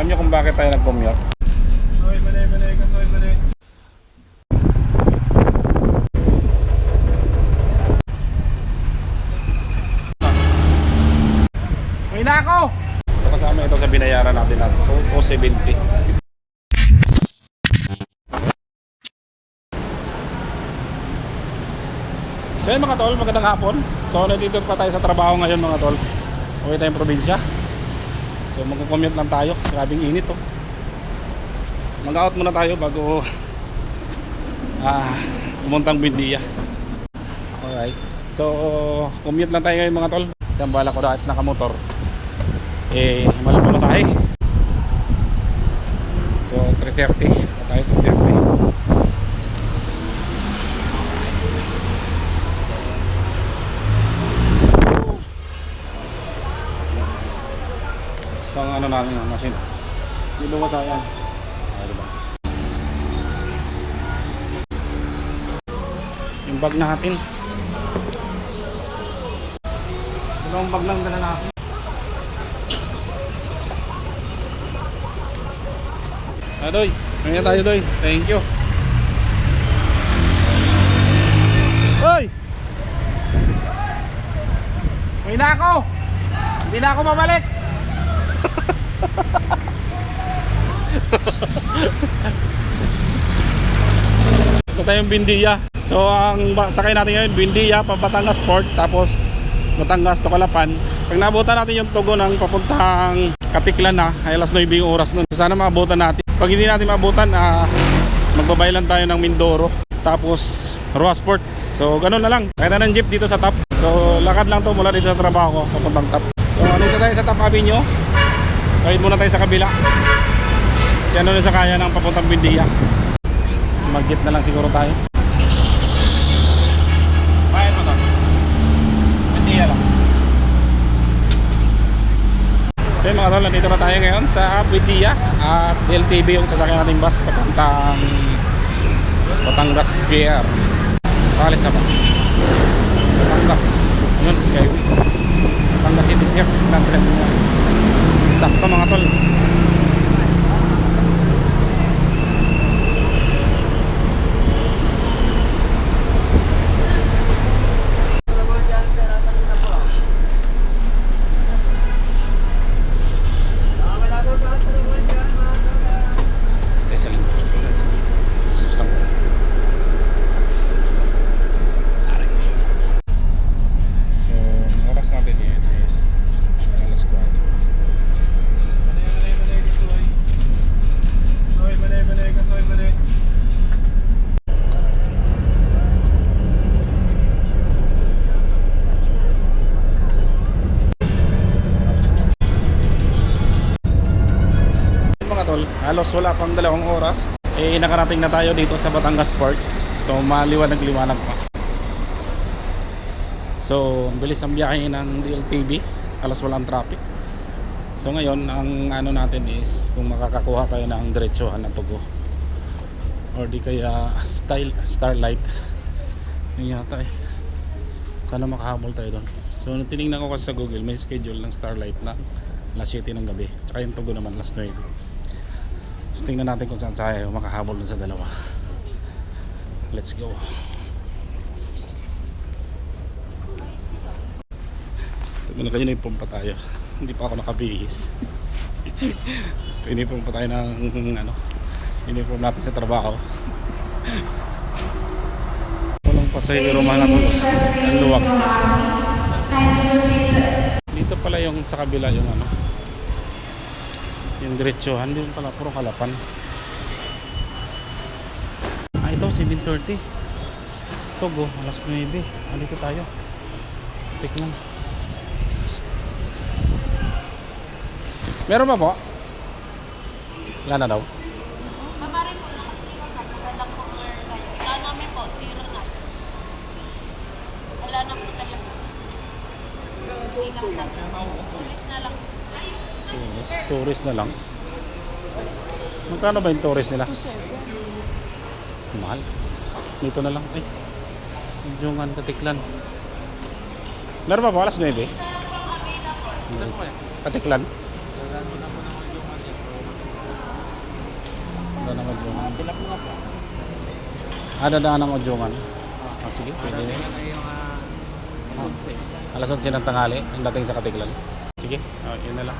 nyo kung bakit tayo nag-commute. Soy, mali ka, soy, mali. May na ako! So kasama ito sa binayaran natin na 270. So yun mga tol, magandang hapon. So nandito pa tayo sa trabaho ngayon mga tol. Uwi tayong probinsya. So magko-commute lang tayo. Grabing init oh. Mag-out muna tayo bago pumuntang Buendia. Alright. So commute lang tayo ngayon mga tol. Isang bala ko dahil nakamotor. Mahal pa masahe. So 330 tayo 330. Pang ano namin ang machine. Hindi ba masayang? Diba? Yung bag natin. Dalawang bag lang dala natin. Doy, kanya tayo Doy. Thank you. Doy! Uwi na ako! Hindi na ako mabalik! Ito tayong Buendia. So ang sakay natin ngayon Buendia, Batangas Port, tapos Batangas to Calapan. Pag nabutan natin yung tugo ng papuntang Katiklan na, ay alas 9 yung oras nun. Sana maabutan natin. Pag hindi natin maabutan, magbabay lang tayo ng Mindoro, tapos Roasport. So ganun na lang. Kaya ng jeep dito sa top. So lakad lang to mula dito sa trabaho ko papuntang top. So dito tayo sa Top Avenue. Kahit muna tayo sa kabila. Kasi ano na sa kaya ng papuntang Buendia. Mag-jeep na lang siguro tayo. Bayad mo to. Buendia lang. So yun mga tol, nandito na tayo ngayon sa Buendia. At LTV yung sasakyan natin bus papuntang Batangas Pier. Pakalis na ba? Batangas. Yun, Skyway. Batangas City Pier. Sakto mga tol. Halos wala pang 2 oras nakarating na tayo dito sa Batangas Port. So maliwanag-liwanag pa. So ang bilis ang biyahe ng DLTV, halos walang traffic. So ngayon ang ano natin is kung makakakuha tayo ng diretsuhan na tugo or di kaya Starlight. Yun yata sana makahabol tayo doon. So tinignan ko kasi sa Google, may schedule ng Starlight na alas 7 ng gabi, tsaka yung tugo naman alas 9. So, tingnan natin kung saan tayo makahabol dun sa dalawa. Let's go. Naka-uniform pa tayo. Hindi pa ako nakabihis. Uniform pa tayo ng uniform natin sa trabaho. Walang pasahero mahal ako. Ang luwag. Dito pala yung sa kabila yung yung diretsuhan, din pala puro Calapan. Ito 7:30 Togo, alas 9. Dito tayo. Tik lang. Meron ba po? Wala na daw. Mamari po na kasi wala po kayo. Wala namin po, 0 na. Wala na po talaga. Tulis na lang. Tourist na lang. Magkano ba yung tourist nila? Mahal. Dito na lang. Ay, Jungan, Katiklan. Meron ba po alas 9? Katiklan. Dadaan ng Udyungan. Dadaan ng Udyungan. Sige, pwede na. Alas 11 ng tanghali, ang dating sa Katiklan. Sige, yun na lang.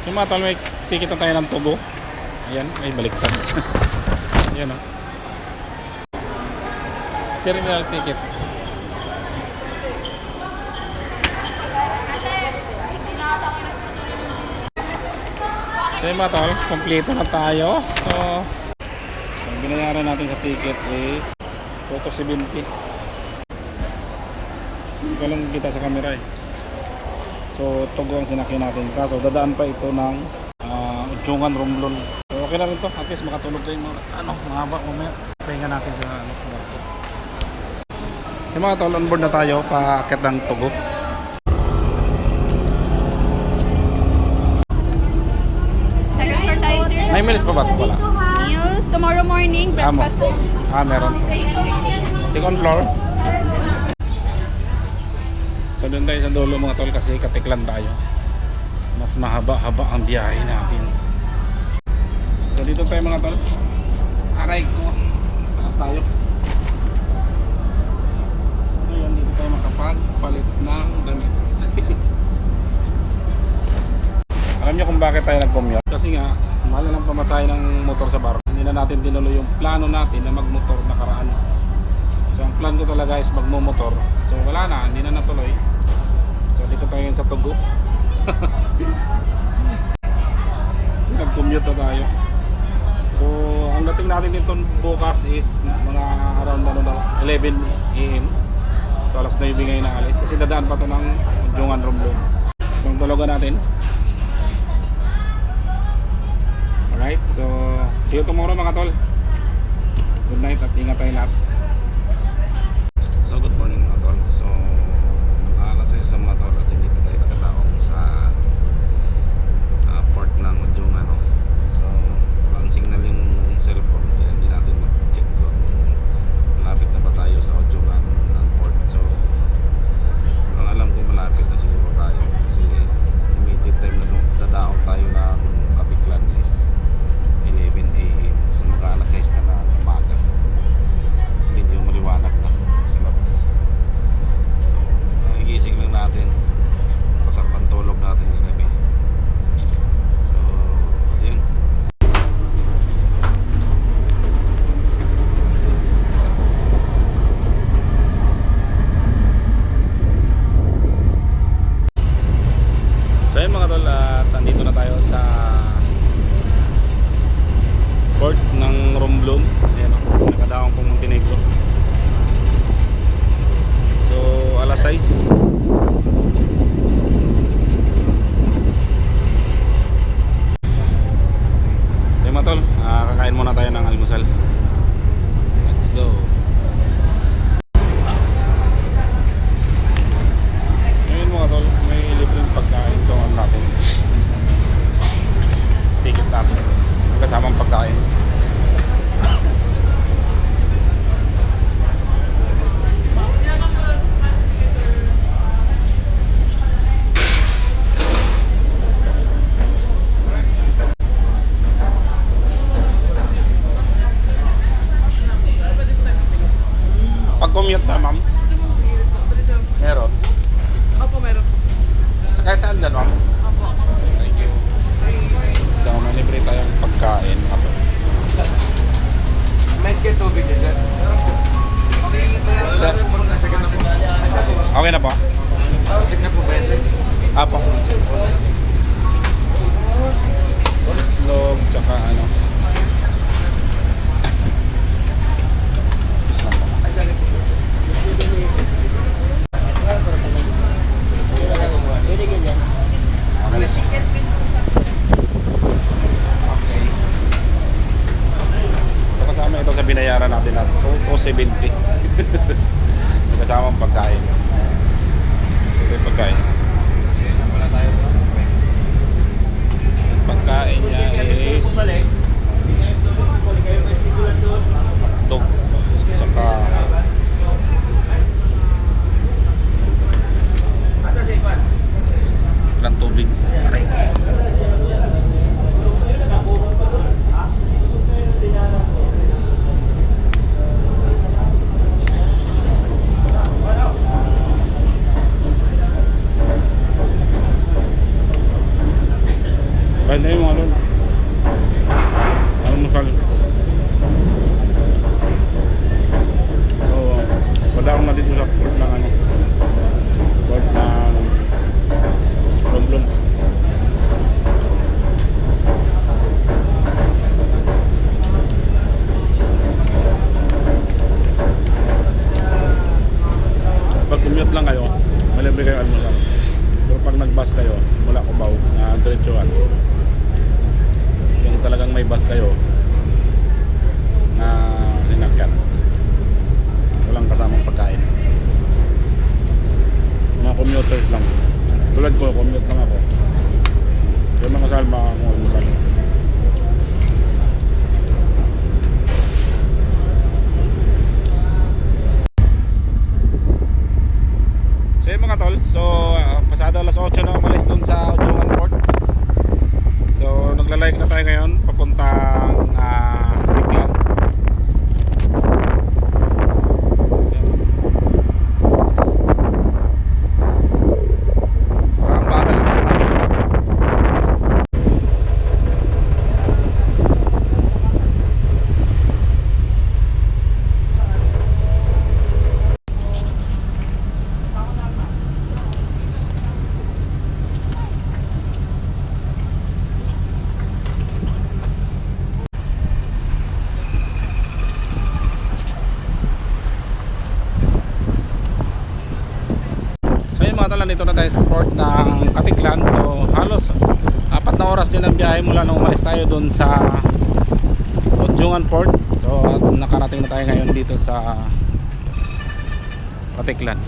Yung mga tol, may ticket na tayo ng Tugo. Ayan, ay baliktad. Ayan o. Terminal ticket. So yung mga tol, kompleto na tayo. So, ang binayaran natin sa ticket is 470. Hindi ko lang kita sa camera eh. So Tugo ang sinakyan natin. Kaso dadaan pa ito ng Udyungan, Romblon. So okay na rin to. At least makatulog tayo mga mahaba mamaya. Pahinga natin sa barko. So mga tol, on board na tayo. Paakit ng Tugo. Second floor tayo, sir. May meals pa ba ito pala? Meals, tomorrow morning, breakfast. Meron. Second floor. So doon tayo sa dulo mga tol kasi Katiklan tayo. Mas mahaba-haba ang biyahe natin. So dito tayo mga tol. Aray ko. Taas tayo. Ngayon dito tayo makapagpalit ng damit. Alam niyo kung bakit tayo nag-commute? Kasi nga, mahal na lang pamasahe ng motor sa barko. Hindi na natin tinuloy yung plano natin na magmotor nakaraan. So ang plan ko talaga is magmumotor. So wala na, hindi na natuloy. So dito tayo sa Tugo. So nag-commute na tayo. So ang dating natin dito bukas is mga around 11 AM. So alas 9 ngayon na alis. Kasi dadaan pa to ng Udyungan, Romblon. So tulugan natin. Alright, so see you tomorrow mga tol. Good night at ingat tayo lahat. So good morning mga tol. So alas 6 sa mga tol at hindi pa tayo nakataong sa port ng Udyungan, no? So walang signal yung cellphone kaya hindi natin mag-check kung malapit na ba tayo sa Udyungan ng port. So ang alam ko malapit na siguro tayo kasi estimated time na dadaong tayo ng Katiklan is 11 AM. So mag-alas 6 na umaga. Medyo maliwanag na sa labas. So nagigising lang natin. Pasang pantulog natin yung gabi. So ayun. So ayun mga tol, nandito na tayo sa port ng Romblon. Ayan o, nakadaong pong Montenegro. So alas 6. So mga tol, kakain muna tayo ng almusal. Let's go. Ngayon mga tol, may libreng pagkain doon natin. Ticket natin kasamang pagkain. Pag-commute na ma'am? Meron? Opo, meron po. Sa kahit saan dyan ma'am? Opo. Thank you. So malibre tayong pagkain. May kayo tubig din dyan. Sir, okay na po? Check na po ba yan? Apo. Log, tsaka ano. Just lang po. Okay. So kasama ito sa binayaran natin na 270. Kasama ang pagkain. So ito yung pagkain. Pagkain niya is hotdog tsaka ilang tubig. Aray. Kahit na yung mga doon. Almusal. So, wala akong na dito sa port ng ano. Port ng Romblon. Pag commute lang kayo, malibre kayo almusal. Pero pag nag-bus kayo, mula Cubao na diretsuhan, yung talagang may bus kayo na sinakyan, walang kasamang pagkain. Mga commuters lang. Tulad ko, commute lang ako. Yung mga salma akong almusal. So yun mga tol, so pasado alas 8 na umalis dun sa Ojungan Port. So nagla-like na tayo ngayon papuntang Biglan. Parang bagal. So yun mga tol, nandito na tayo sa port ng Katiklan. So halos 4 na oras din ang biyahe mula nung umalis tayo dun sa Ojungan Port. So at nakarating na tayo ngayon dito sa Katiklan.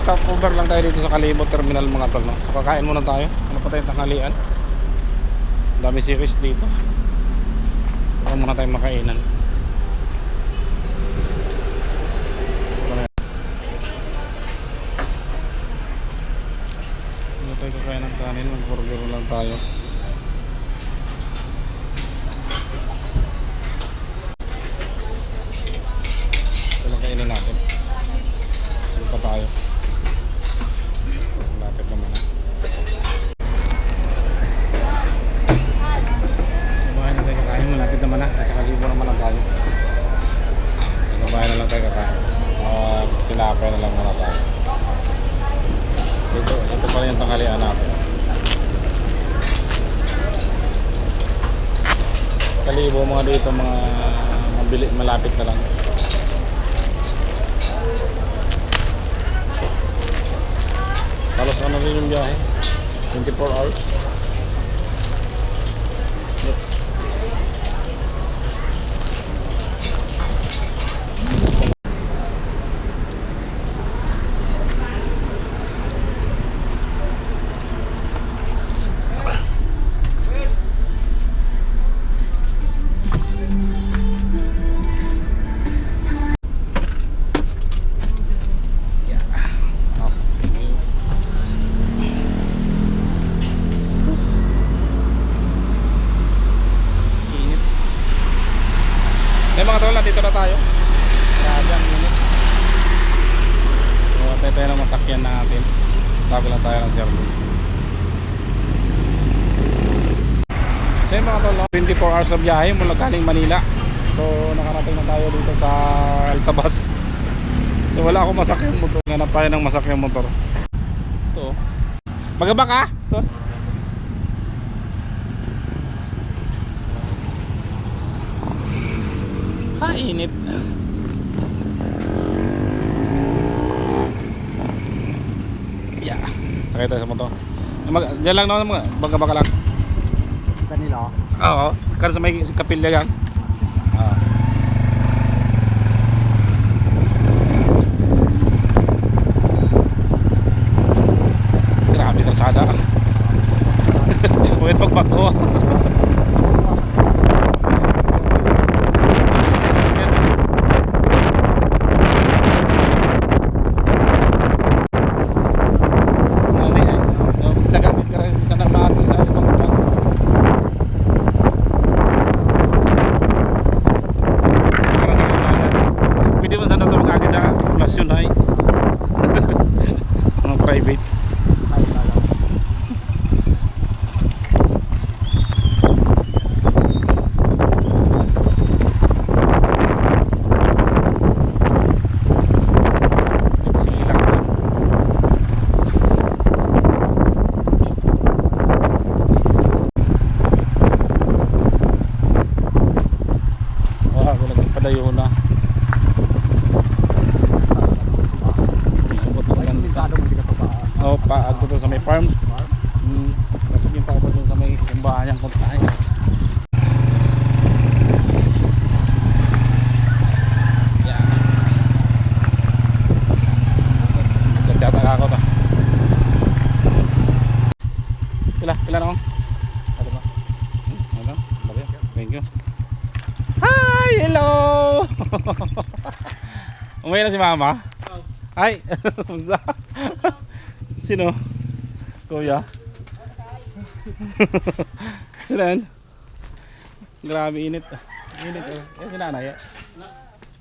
Stop over lang tayo dito sa Kalibot Terminal mga tol, no? So kakain muna tayo. Ano pa tayong tanghalian? Dami series dito. Baka muna tayong makainan. Ano tayo kakain ng kanin? Mag-burger lang tayo. Ito lang kainin natin. Sige pa tayo. Malapit naman na. So bahay na tayo kakain. Malapit naman na. Nasa Kalibo naman lang tayo. Sa bahay na lang tayo kakain. Tinapay na lang muna tayo. Ito pala yung tanghalian natin. Kalibo mga dito, mga mabili, malapit na lang. Halos ano rin yung biyahe, 24 hours. Mga tol, dito na tayo. Grabe ang minute. So, tayo ng masakyan natin. Bago lang tayo ng service. So yun mga tol, 24 hours na biyahe mula galing Manila. So nakarating na tayo dito sa Altabas. So wala akong masakyang motor. Hanap tayo ng masakyang motor. Ito. Magaba ka? Ito. Init. Yeah. Sakay tayo sa motor. Diyan lang naman, baga-baga lang. Kanila? Oo. Kaya sa may kapilya yan. Grabe kalsada. Hindi ko pwede pagbato. Great. Nagsilang lang. Wah, wala padayo na. Abot na lang sa oh, paag ko sa may farm. Kapag yung paabot sa may simbahan yung kontahin. Yan. Nagkatsata ka ako ba? Pila na ako? Ano ba? Ano? Thank you. Hi! Hello! Umuwi na si mama? Hi! Musta? Sino? Kuya? Sino yan? Grabe init. Init eh. Yan si nanay.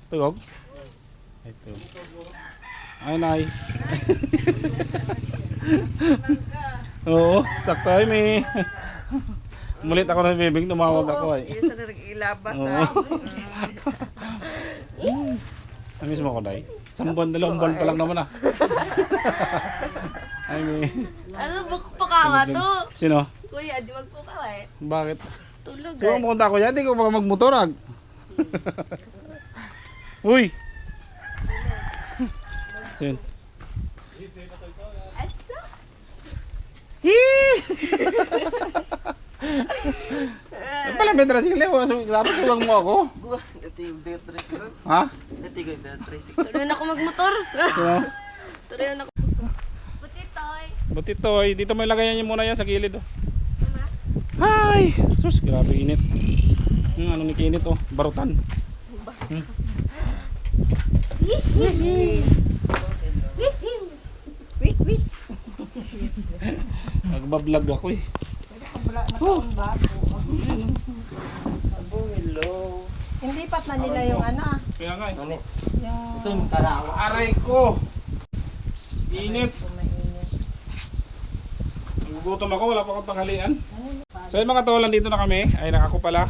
Tugog? Ay, tugog. Ay, nay. Oo, sakto ay may. Mulit ako ng bibig, tumawag ako eh. Isa na nag-ilabas Oo. Namiss mo ako, Day? 1 buwan, 2 buwan pa lang naman ah. Ay, may... Ano ba pakawa to? Sino? Kuya, di magpukawa eh. Bakit? Tulog Siguro pumunta ako yan, hindi ko baka magmotorag. Uy! Sin? Asa? Hee! Pala may tricycle eh. Dapat sulang mo ako. Ha? Tuloy na ako magmotor. Sino? Tuloy na ako. Butitoy. Butitoy, dito may lagayan niyo muna yan sa gilid oh. Hi! Sus, grabe init. Ano ni kinit oh, barutan. Wait. Nagbablog ako eh. Oh. Hello. Hindi pat na nila yung ano ah. Kaya nga eh. Yung Aray ko! Init! Nagugutom ako, wala pa akong tanghalian. So yung mga tolan, dito na kami. Ay nakako pala.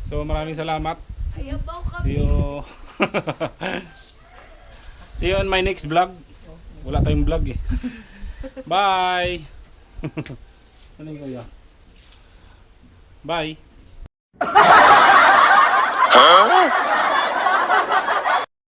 So maraming salamat. Ayabaw kami. See you. See you on my next vlog. Wala tayong vlog eh. Bye! Ano yung kuya? Bye!